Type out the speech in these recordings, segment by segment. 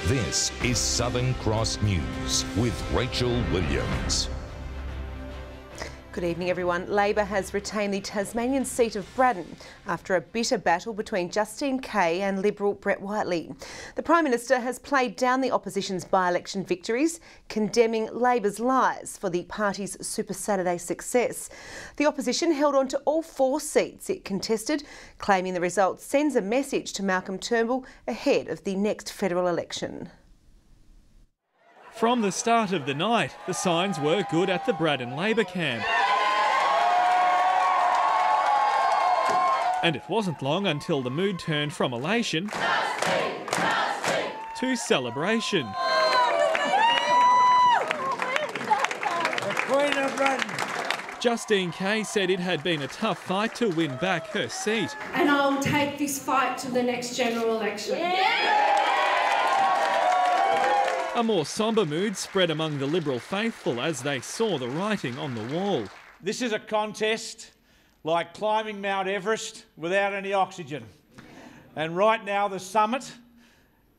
This is Southern Cross News with Rachel Williams. Good evening, everyone. Labor has retained the Tasmanian seat of Braddon after a bitter battle between JUSTINE KEAY and Liberal Brett Whiteley. The Prime Minister has played down the opposition's by-election victories, condemning Labor's lies for the party's Super Saturday success. The opposition held on to all 4 seats it contested, claiming the result sends a message to Malcolm Turnbull ahead of the next federal election. From the start of the night, the signs were good at the Braddon Labor camp. And it wasn't long until the mood turned from elation to celebration. The Queen of Braddon. Justine KEAY said it had been a tough fight to win back her seat. And I'll take this fight to the next general election. A more sombre mood spread among the Liberal faithful as they saw the writing on the wall. This is a contest like climbing Mount Everest without any oxygen. And right now the summit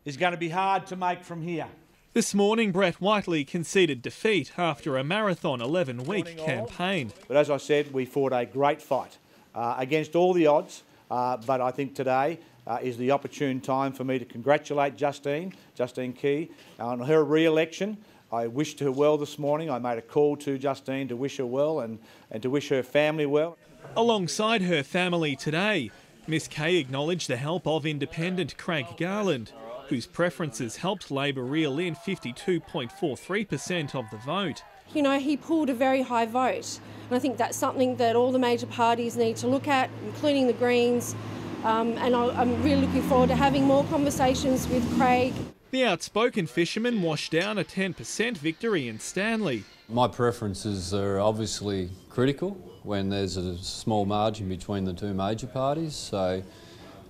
is going to be hard to make from here. This morning, Brett Whiteley conceded defeat after a marathon 11-week campaign. But as I said, we fought a great fight against all the odds, but I think today is the opportune time for me to congratulate Justine KEAY on her re-election. I wished her well this morning. I made a call to Justine to wish her well and to wish her family well. Alongside her family today, Miss KEAY acknowledged the help of independent Craig Garland, whose preferences helped Labor reel in 52.43% of the vote. You know, he pulled a very high vote, and I think that's something that all the major parties need to look at, including the Greens, and I'm really looking forward to having more conversations with Craig. The outspoken fisherman washed down a 10% victory in Stanley. My preferences are obviously critical when there's a small margin between the 2 major parties, so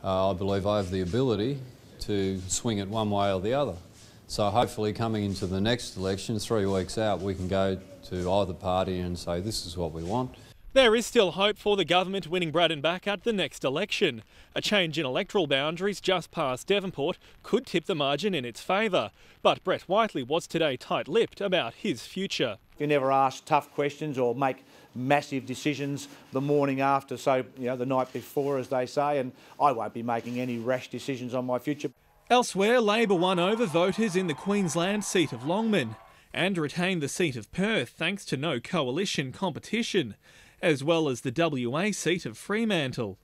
I believe I have the ability to swing it one way or the other. So hopefully coming into the next election, 3 weeks out, we can go to either party and say this is what we want. There is still hope for the government winning Braddon back at the next election. A change in electoral boundaries just past Devonport could tip the margin in its favour, but Brett Whiteley was today tight-lipped about his future. You never ask tough questions or make massive decisions the morning after, so the night before, as they say, and I won't be making any rash decisions on my future. Elsewhere, Labor won over voters in the Queensland seat of Longman and retained the seat of Perth thanks to no coalition competition, as well as the WA seat of Fremantle.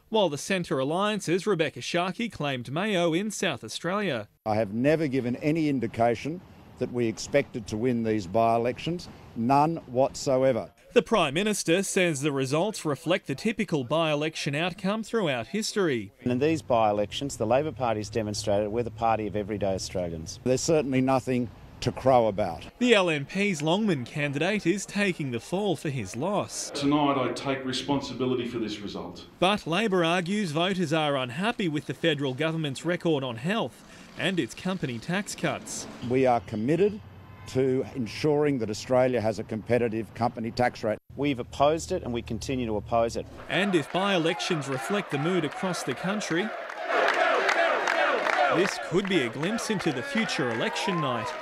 While the Centre Alliance's Rebecca Sharkey claimed Mayo in South Australia. I have never given any indication that we expected to win these by-elections, none whatsoever. The Prime Minister says the results reflect the typical by-election outcome throughout history. And in these by-elections, the Labor Party's demonstrated we're the party of everyday Australians. There's certainly nothing to crow about. The LNP's Longman candidate is taking the fall for his loss. Tonight I take responsibility for this result. But Labor argues voters are unhappy with the federal government's record on health and its company tax cuts. We are committed to ensuring that Australia has a competitive company tax rate. We've opposed it and we continue to oppose it. And if by-elections reflect the mood across the country, this could be a glimpse into the future election night.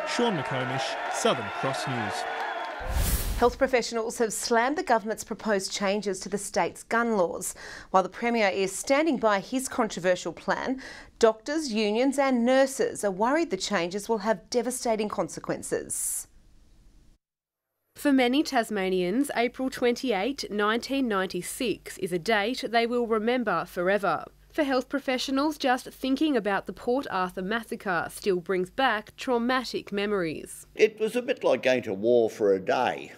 Sean McComish, Southern Cross News. Health professionals have slammed the government's proposed changes to the state's gun laws. While the Premier is standing by his controversial plan, doctors, unions and nurses are worried the changes will have devastating consequences. For many Tasmanians, April 28, 1996 is a date they will remember forever. For health professionals, just thinking about the Port Arthur massacre still brings back traumatic memories. It was a bit like going to war for a day.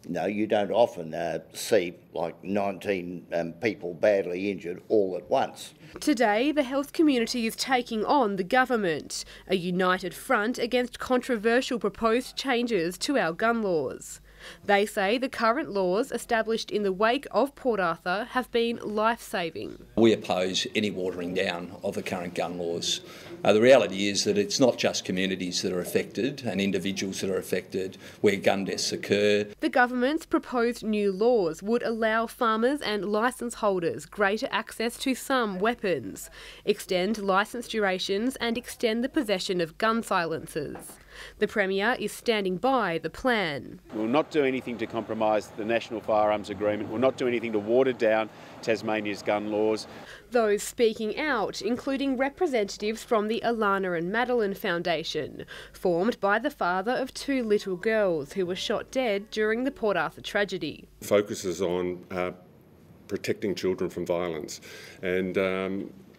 You don't often see like 19 people badly injured all at once. Today, the health community is taking on the government, a united front against controversial proposed changes to our gun laws. They say the current laws established in the wake of Port Arthur have been life-saving. We oppose any watering down of the current gun laws. The reality is that it's not just communities that are affected and individuals that are affected where gun deaths occur. The government's proposed new laws would allow farmers and licence holders greater access to some weapons, extend licence durations and extend the possession of gun silencers. The Premier is standing by the plan. We'll not do anything to compromise the National Firearms Agreement. We'll not do anything to water down Tasmania's gun laws. Those speaking out, including representatives from the Alannah and Madeline Foundation, formed by the father of 2 little girls who were shot dead during the Port Arthur tragedy. Focuses on protecting children from violence, and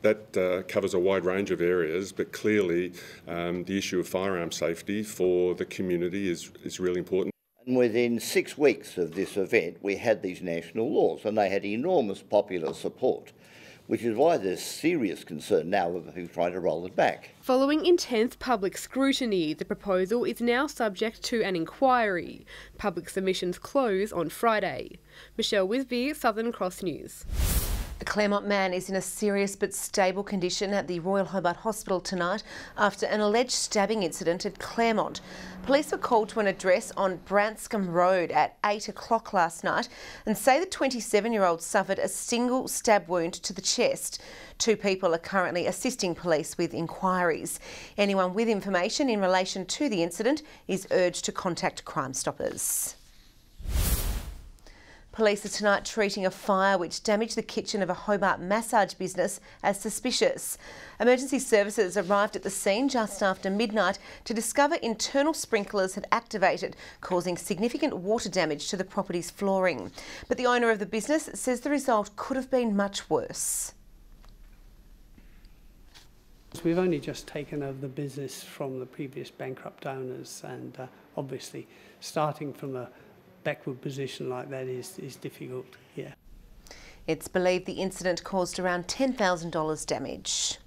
that covers a wide range of areas, but clearly the issue of firearm safety for the community is really important. And within 6 weeks of this event, we had these national laws, and they had enormous popular support, which is why there's serious concern now of who's trying to roll it back. Following intense public scrutiny, the proposal is now subject to an inquiry. Public submissions close on Friday. Michelle Wisbey, Southern Cross News. A Claremont man is in a serious but stable condition at the Royal Hobart Hospital tonight after an alleged stabbing incident at Claremont. Police were called to an address on Branscombe Road at 8 o'clock last night and say the 27-year-old suffered a single stab wound to the chest. 2 people are currently assisting police with inquiries. Anyone with information in relation to the incident is urged to contact Crime Stoppers. Police are tonight treating a fire which damaged the kitchen of a Hobart massage business as suspicious. Emergency services arrived at the scene just after midnight to discover internal sprinklers had activated, causing significant water damage to the property's flooring. But the owner of the business says the result could have been much worse. We've only just taken over the business from the previous bankrupt owners, and obviously starting from a backward position like that is difficult, yeah. It's believed the incident caused around $10,000 damage.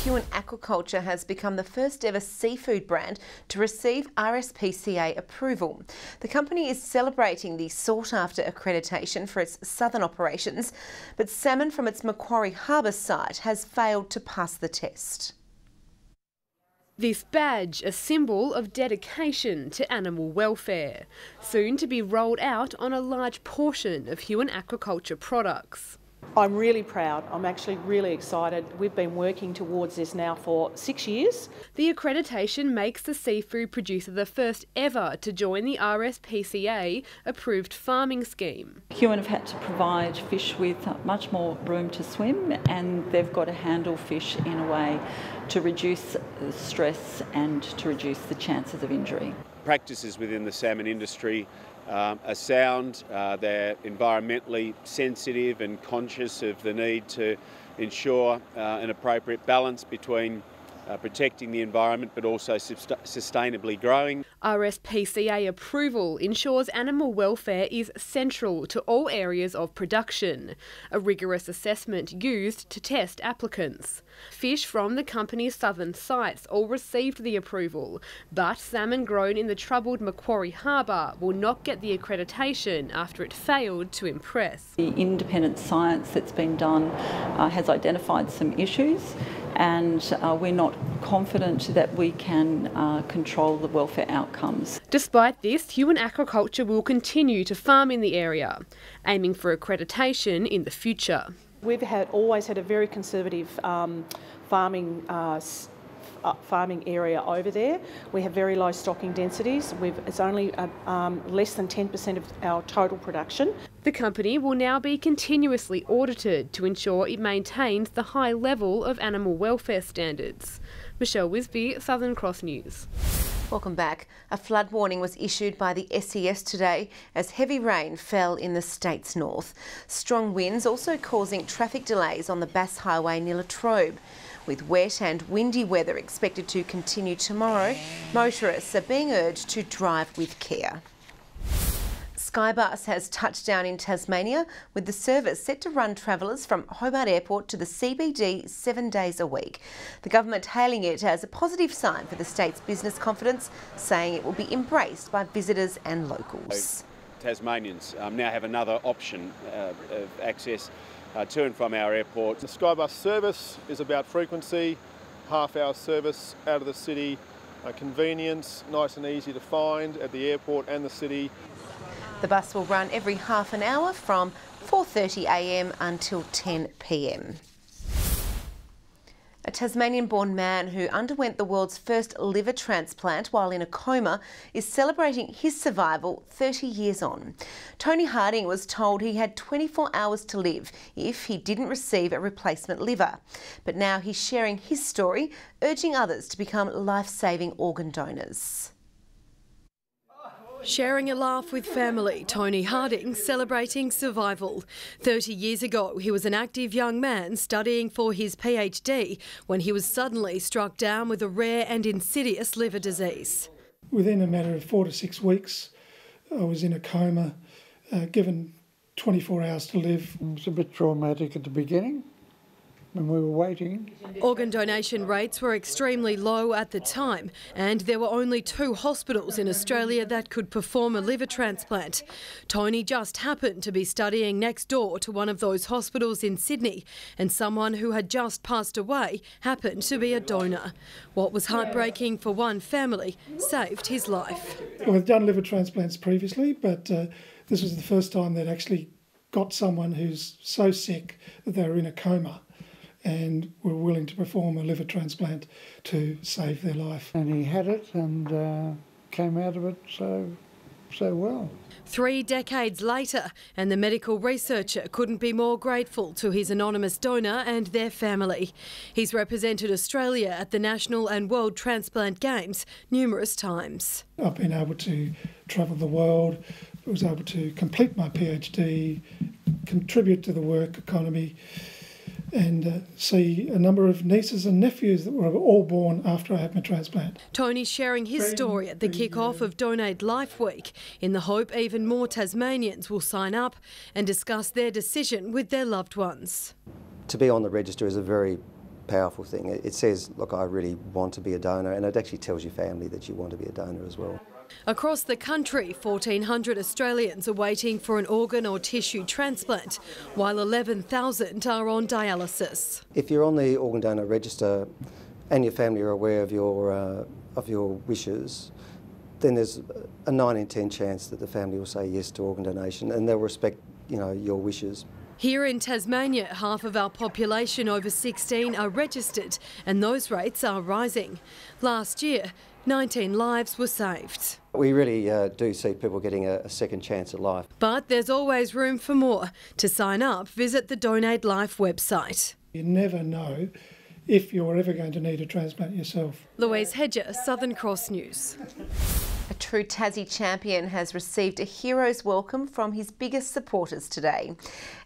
Huon Aquaculture has become the first ever seafood brand to receive RSPCA approval. The company is celebrating the sought-after accreditation for its southern operations, but salmon from its Macquarie Harbour site has failed to pass the test. This badge, a symbol of dedication to animal welfare, soon to be rolled out on a large portion of Huon Aquaculture products. I'm really proud. I'm actually really excited. We've been working towards this now for 6 years. The accreditation makes the seafood producer the first ever to join the RSPCA approved farming scheme. Huon have had to provide fish with much more room to swim, and they've got to handle fish in a way to reduce stress and to reduce the chances of injury. Practices within the salmon industry are sound, they're environmentally sensitive and conscious of the need to ensure an appropriate balance between protecting the environment but also sustainably growing. RSPCA approval ensures animal welfare is central to all areas of production, a rigorous assessment used to test applicants. Fish from the company's southern sites all received the approval, but salmon grown in the troubled Macquarie Harbour will not get the accreditation after it failed to impress. The independent science that's been done has identified some issues, and we're not confident that we can control the welfare outcomes. Despite this, Huon Aquaculture will continue to farm in the area, aiming for accreditation in the future. We've always had a very conservative farming area over there. We have very low stocking densities. It's only less than 10% of our total production. The company will now be continuously audited to ensure it maintains the high level of animal welfare standards. Michelle Wisbey, Southern Cross News. Welcome back. A flood warning was issued by the SES today as heavy rain fell in the state's north. Strong winds also causing traffic delays on the Bass Highway near Latrobe. With wet and windy weather expected to continue tomorrow, motorists are being urged to drive with care. SkyBus has touched down in Tasmania, with the service set to run travellers from Hobart Airport to the CBD 7 days a week. The government hailing it as a positive sign for the state's business confidence, saying it will be embraced by visitors and locals. Tasmanians now have another option of access to and from our airport. The SkyBus service is about frequency, half-hour service out of the city, convenience, nice and easy to find at the airport and the city. The bus will run every half an hour from 4:30 a.m. until 10 p.m. A Tasmanian-born man who underwent the world's first liver transplant while in a coma is celebrating his survival 30 years on. Tony Harding was told he had 24 hours to live if he didn't receive a replacement liver. But now he's sharing his story, urging others to become life-saving organ donors. Sharing a laugh with family, Tony Harding celebrating survival. 30 years ago, he was an active young man studying for his PhD when he was suddenly struck down with a rare and insidious liver disease. Within a matter of 4 to 6 weeks, I was in a coma, given 24 hours to live. It was a bit traumatic at the beginning when we were waiting. Organ donation rates were extremely low at the time, and there were only 2 hospitals in Australia that could perform a liver transplant. Tony just happened to be studying next door to one of those hospitals in Sydney, and someone who had just passed away happened to be a donor. What was heartbreaking for one family saved his life. We've done liver transplants previously, but this was the first time they'd actually got someone who's so sick that they were in a coma and were willing to perform a liver transplant to save their life. And he had it and came out of it so well. 3 decades later, and the medical researcher couldn't be more grateful to his anonymous donor and their family. He's represented Australia at the National and World Transplant Games numerous times. I've been able to travel the world, was able to complete my PhD, contribute to the work economy, and see a number of nieces and nephews that were all born after I had my transplant. Tony's sharing his story at the kick-off of Donate Life Week in the hope even more Tasmanians will sign up and discuss their decision with their loved ones. To be on the register is a very powerful thing. It says, look, I really want to be a donor, and it actually tells your family that you want to be a donor as well. Across the country, 1,400 Australians are waiting for an organ or tissue transplant, while 11,000 are on dialysis. If you're on the organ donor register and your family are aware of your wishes, then there's a 9 in 10 chance that the family will say yes to organ donation, and they'll respect, your wishes. Here in Tasmania, half of our population over 16 are registered, and those rates are rising. Last year, 19 lives were saved. We really do see people getting a second chance at life. But there's always room for more. To sign up, visit the Donate Life website. You never know if you're ever going to need a transplant yourself. LOUISE, HEDGER, Southern Cross News. A true Tassie champion has received a hero's welcome from his biggest supporters today.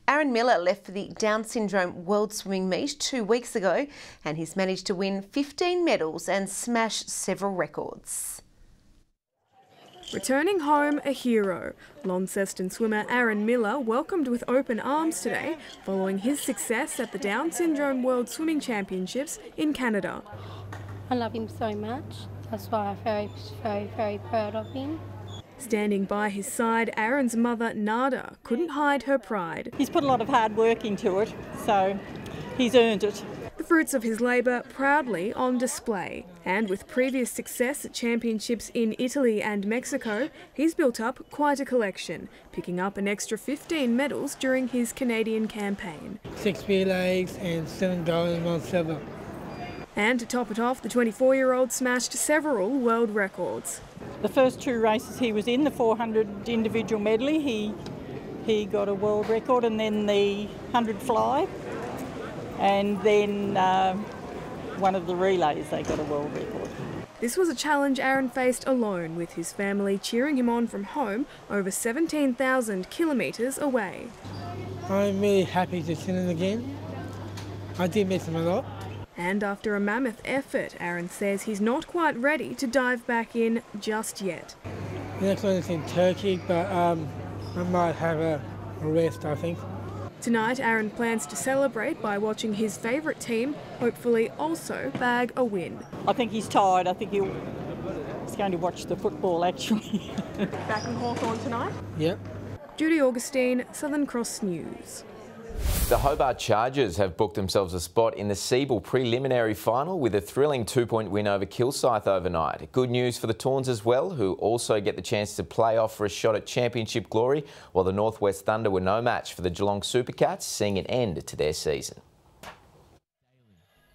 Aran Miller left for the Down Syndrome World Swimming Meet 2 weeks ago, and he's managed to win 15 medals and smash several records. Returning home a hero, Launceston swimmer Aran Miller welcomed with open arms today following his success at the Down Syndrome World Swimming Championships in Canada. I love him so much. That's why I'm very, very, very proud of him. Standing by his side, Aran's mother, Nada, couldn't hide her pride. He's put a lot of hard work into it, so he's earned it. The fruits of his labour proudly on display. And with previous success at championships in Italy and Mexico, he's built up quite a collection, picking up an extra 15 medals during his Canadian campaign. 6 relays and 7 gold and 1 silver. And to top it off, the 24-year-old smashed several world records. The first 2 races he was in, the 400 individual medley, he got a world record, and then the 100 fly, and then one of the relays they got a world record. This was a challenge Aran faced alone, with his family cheering him on from home over 17,000 kilometres away. I'm really happy to see him again. I did miss him a lot. And after a mammoth effort, Aran says he's not quite ready to dive back in just yet. The next one is in Turkey, but I might have a rest, I think. Tonight, Aran plans to celebrate by watching his favourite team hopefully also bag a win. I think he's tired. I think he's going to watch the football, actually. Back in Hawthorn tonight? Yep. Judy Augustine, Southern Cross News. The Hobart Chargers have booked themselves a spot in the Siebel preliminary final with a thrilling 2-point win over Kilsyth overnight. Good news for the Tawns as well, who also get the chance to play off for a shot at championship glory, while the Northwest Thunder were no match for the Geelong Supercats, seeing an end to their season.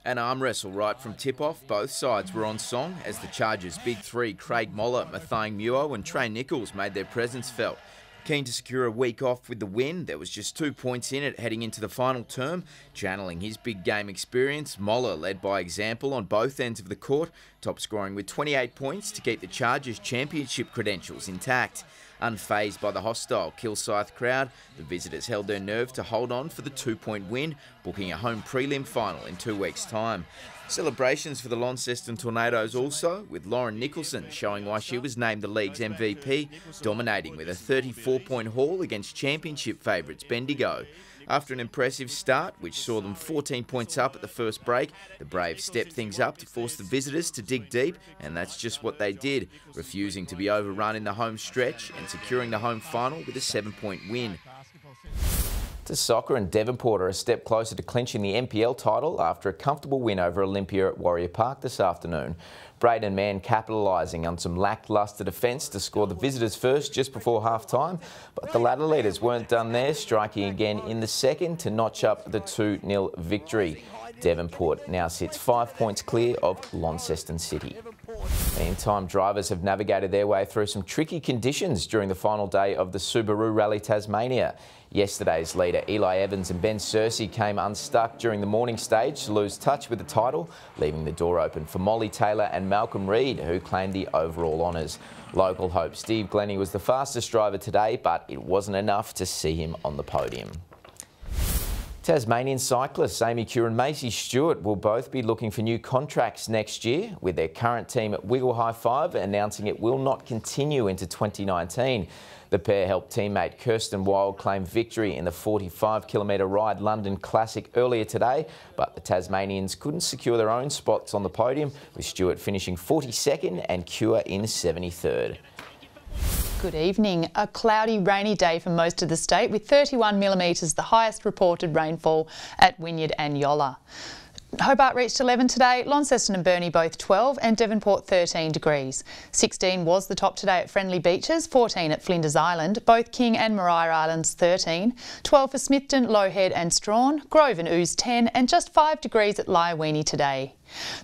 An arm wrestle right from tip-off. Both sides were on song as the Chargers' big three, Craig Moller, Mathang Muo and Trey Nichols, made their presence felt. Keen to secure a week off with the win, there was just 2 points in it heading into the final term. Channeling his big game experience, Moller led by example on both ends of the court, top scoring with 28 points to keep the Chargers' championship credentials intact. Unfazed by the hostile Kilsyth crowd, the visitors held their nerve to hold on for the 2-point win, booking a home prelim final in 2 weeks' time. Celebrations for the Launceston Tornadoes also, with Lauren Nicholson showing why she was named the league's MVP, dominating with a 34-point haul against championship favourites Bendigo. After an impressive start, which saw them 14 points up at the first break, the Braves stepped things up to force the visitors to dig deep, and that's just what they did, refusing to be overrun in the home stretch and securing the home final with a 7-point win. To soccer, and Devonport are a step closer to clinching the NPL title after a comfortable win over Olympia at Warrior Park this afternoon. Braddon man capitalising on some lacklustre defence to score the visitors first just before half-time, but the ladder leaders weren't done there, striking again in the second to notch up the 2-0 victory. Devonport now sits 5 points clear of Launceston City. Meantime, drivers have navigated their way through some tricky conditions during the final day of the Subaru Rally Tasmania. Yesterday's leader Eli Evans and Ben Searcy came unstuck during the morning stage to lose touch with the title, leaving the door open for Molly Taylor and Malcolm Reid, who claimed the overall honours. Local hope Steve Glennie was the fastest driver today, but it wasn't enough to see him on the podium. Tasmanian cyclists Amy Cure and Macy Stewart will both be looking for new contracts next year, with their current team at Wiggle High Five announcing it will not continue into 2019. The pair helped teammate Kirsten Wild claim victory in the 45-kilometre Ride London Classic earlier today, but the Tasmanians couldn't secure their own spots on the podium, with Stewart finishing 42nd and Cure in 73rd. Good evening. A cloudy, rainy day for most of the state, with 31 millimetres, the highest reported rainfall at Wynyard and Yolla. Hobart reached 11 today, Launceston and Burnie both 12 and Devonport 13 degrees. 16 was the top today at Friendly Beaches, 14 at Flinders Island, both King and Maria Islands 13, 12 for Smithton, Lowhead and Strawn, Grove and Ouse 10 and just 5 degrees at Lyawini today.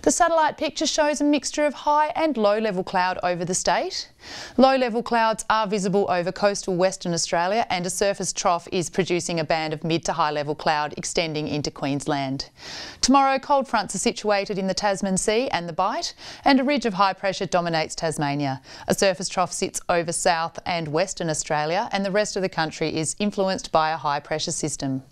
The satellite picture shows a mixture of high and low level cloud over the state. Low level clouds are visible over coastal Western Australia, and a surface trough is producing a band of mid to high level cloud extending into Queensland. Tomorrow, cold fronts are situated in the Tasman Sea and the Bight, and a ridge of high pressure dominates Tasmania. A surface trough sits over South and Western Australia, and the rest of the country is influenced by a high pressure system.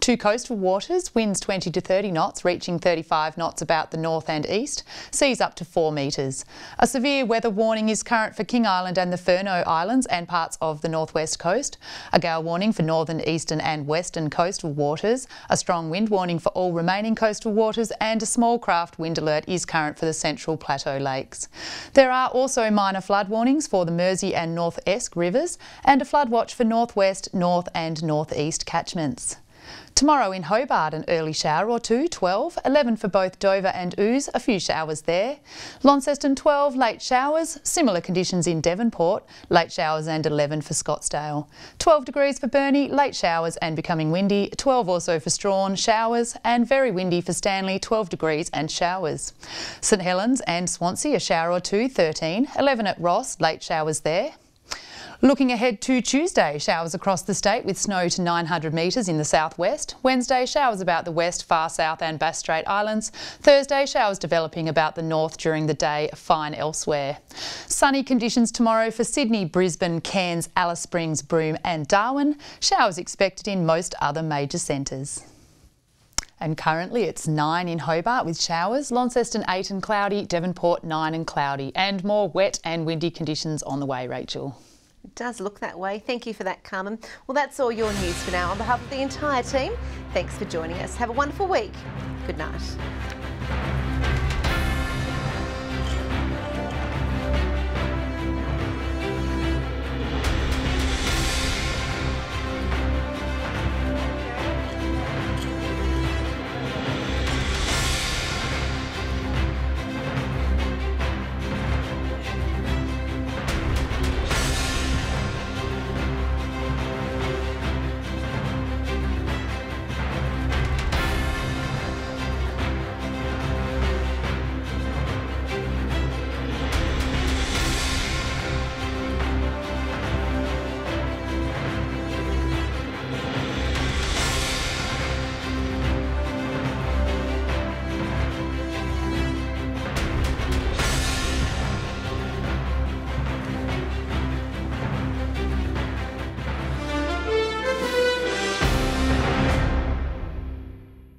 To coastal waters, winds 20 to 30 knots, reaching 35 knots about the north and east, seas up to 4 metres. A severe weather warning is current for King Island and the Furneaux Islands and parts of the northwest coast. A gale warning for northern, eastern and western coastal waters. A strong wind warning for all remaining coastal waters, and a small craft wind alert is current for the central plateau lakes. There are also minor flood warnings for the Mersey and North Esk rivers, and a flood watch for northwest, north and northeast catchments. Tomorrow in Hobart, an early shower or two, 12, 11 for both Dover and Ouse, a few showers there. Launceston 12, late showers, similar conditions in Devonport, late showers and 11 for Scottsdale. 12 degrees for Burnie, late showers and becoming windy, 12 also for Strawn, showers, and very windy for Stanley, 12 degrees and showers. St Helens and Swansea, a shower or two, 13, 11 at Ross, late showers there. Looking ahead to Tuesday, showers across the state with snow to 900 metres in the southwest. Wednesday, showers about the west, far south and Bass Strait Islands. Thursday, showers developing about the north during the day, fine elsewhere. Sunny conditions tomorrow for Sydney, Brisbane, Cairns, Alice Springs, Broome and Darwin. Showers expected in most other major centres. And currently it's 9 in Hobart with showers, Launceston 8 and cloudy, Devonport 9 and cloudy, and more wet and windy conditions on the way, Rachel. It does look that way. Thank you for that, Carmen. Well, that's all your news for now. On behalf of the entire team, thanks for joining us. Have a wonderful week. Good night.